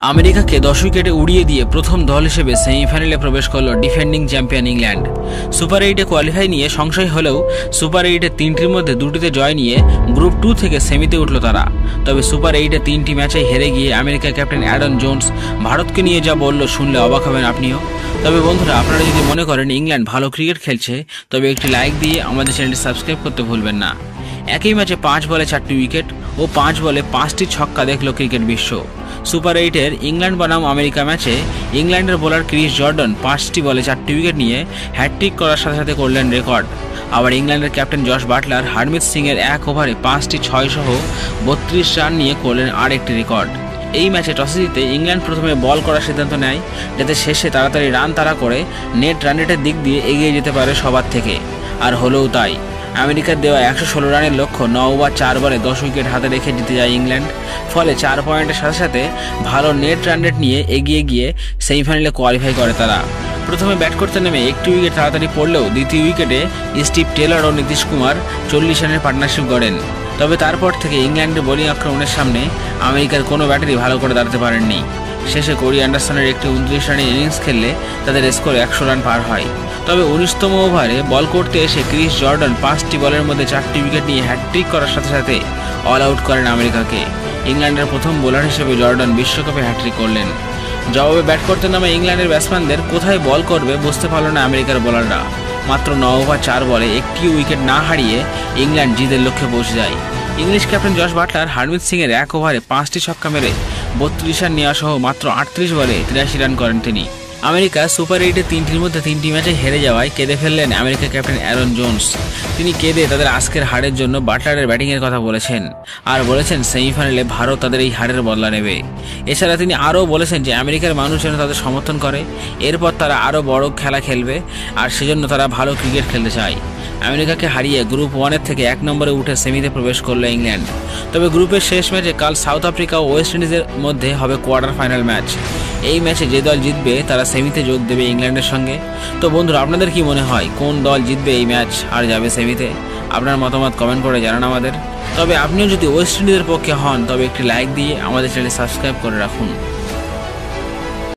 আমেরিকাকে 10 উইকেটে উড়িয়ে দিয়ে প্রথম দল হিসেবে সেমিফাইনালে প্রবেশ করল ডিফেন্ডিং চ্যাম্পিয়ন ইংল্যান্ড। সুপার 8-এ কোয়ালিফাই নিয়ে সংশয় হলেও সুপার 8-এ 3টির মধ্যে 2টিতে জয় নিয়ে গ্রুপ 2 থেকে সেমিতে উঠল তারা। তবে সুপার 8-এ 3টি ম্যাচে হেরে গিয়ে আমেরিকার ক্যাপ্টেন অ্যারন জোন্স ভারতকে নিয়ে যা বলল শুনলে অবাক হবেন আপনিও। তবে বন্ধুরা, আপনারা যদি মনে করেন ইংল্যান্ড ভালো ক্রিকেট খেলছে তবে একটি লাইক দিয়ে আমাদের চ্যানেলটি সাবস্ক্রাইব করতে ভুলবেন না। একই ম্যাচে 5 বলে 4টি উইকেট ও 5 বলে 5টি ছক্কা দেখল ক্রিকেট বিশ্ব। সুপার 8-এর ইংল্যান্ড বনাম আমেরিকা ম্যাচে ইংল্যান্ডের বোলার ক্রিস জর্ডন 5টি বলে 4টি উইকেট নিয়ে হ্যাটট্রিক করার সাথে সাথে করলেন রেকর্ড। আবার ইংল্যান্ডের ক্যাপ্টেন জশ বাটলার হারমিত সিংয়ের 1 ওভারে 5টি 6 সহ 32 রান নিয়ে করলেন আরেকটি রেকর্ড। এই ম্যাচে টসে জিতে ইংল্যান্ড প্রথমে বল করার সিদ্ধান্ত নেয়, যাতে শেষে তাড়াতাড়ি রান তাড়া করে নেট রান রেটের দিক দিয়ে এগিয়ে যেতে পারে সবার থেকে। আর হলেও তাই। আমেরিকার দেওয়া 116 রানের লক্ষ্য 9 ওভার 4 বলে 10 উইকেট হাতে রেখে জিতে যায় ইংল্যান্ড। ফলে 4 পয়েন্টের সাথে সাথে ভালো নেট রান রেট নিয়ে এগিয়ে গিয়ে সেমিফাইনালে কোয়ালিফাই করে তারা। প্রথমে ব্যাট করতে নেমে একটি উইকেট তাড়াতাড়ি পড়লেও দ্বিতীয় উইকেটে স্টিভ টেলর ও নীতিশ কুমার 40 রানের পার্টনারশিপ গড়েন। তবে তারপর থেকে ইংল্যান্ডের বোলিং আক্রমণের সামনে আমেরিকার কোনো ব্যাটারি ভালো করে দাঁড়াতে পারেননি। শেষে কোরি অ্যান্ডারসনের একটি 29 রানের ইনিংস খেললে তাদের স্কোর 100 রান পার হয়। তবে 19তম ওভারে বল করতে এসে ক্রিস জর্ডন 5টি বলের মধ্যে 4টি উইকেট নিয়ে হ্যাটট্রিক করার সাথে সাথে অল আউট করেন আমেরিকাকে। ইংল্যান্ডের প্রথম বোলার হিসেবে জর্ডন বিশ্বকাপে হ্যাটট্রিক করলেন। জবাবে ব্যাট করতে নামে ইংল্যান্ডের ব্যাটসম্যানদের কোথায় বল করবে বুঝতে পারল না আমেরিকার বোলাররা। মাত্র 9 ওভার 4 বলে একটি উইকেট না হারিয়ে ইংল্যান্ড জিতের লক্ষ্যে পৌঁছে যায়। English captain Josh Butler Harmeet সিংয়ের 1 ওভারে 5টি ছক্কা মেরে 32 রান নেওয়া সহ মাত্র 38 বলে 83 রান করেন তিনি। আমেরিকা সুপার 8-এ 3টির মধ্যে 3টি ম্যাচে হেরে যাওয়ায় কেঁদে ফেললেন আমেরিকার ক্যাপ্টেন অ্যারন জোন্স। তিনি কেঁদে তাদের আজকের হারের জন্য বাটলারের ব্যাটিংয়ের কথা বলেছেন আর বলেছেন সেমিফাইনালে ভারত তাদের এই হারের বদলা নেবে। এছাড়া তিনি আরও বলেছেন যে আমেরিকার মানুষ যেন তাদের সমর্থন করে, এরপর তারা আরও বড় খেলা খেলবে আর সেজন্য তারা ভালো ক্রিকেট খেলতে চায়। আমেরিকাকে হারিয়ে গ্রুপ 1-এর থেকে 1 নম্বরে উঠে সেমিতে প্রবেশ করল ইংল্যান্ড। তবে গ্রুপের শেষ ম্যাচে কাল সাউথ আফ্রিকা ও ওয়েস্ট ইন্ডিজের মধ্যে হবে কোয়ার্টার ফাইনাল ম্যাচ। এই ম্যাচে যে দল জিতবে তারা সেমিতে যোগ দেবে ইংল্যান্ডের সঙ্গে। তো বন্ধুরা, আপনাদের কি মনে হয় কোন দল জিতবে এই ম্যাচ আর যাবে সেমিতে? আপনার মতামত কমেন্ট করে জানান আমাদের। তবে আপনিও যদি ওয়েস্ট ইন্ডিজের পক্ষে হন তবে একটি লাইক দিয়ে আমাদের চ্যানেল সাবস্ক্রাইব করে রাখুন।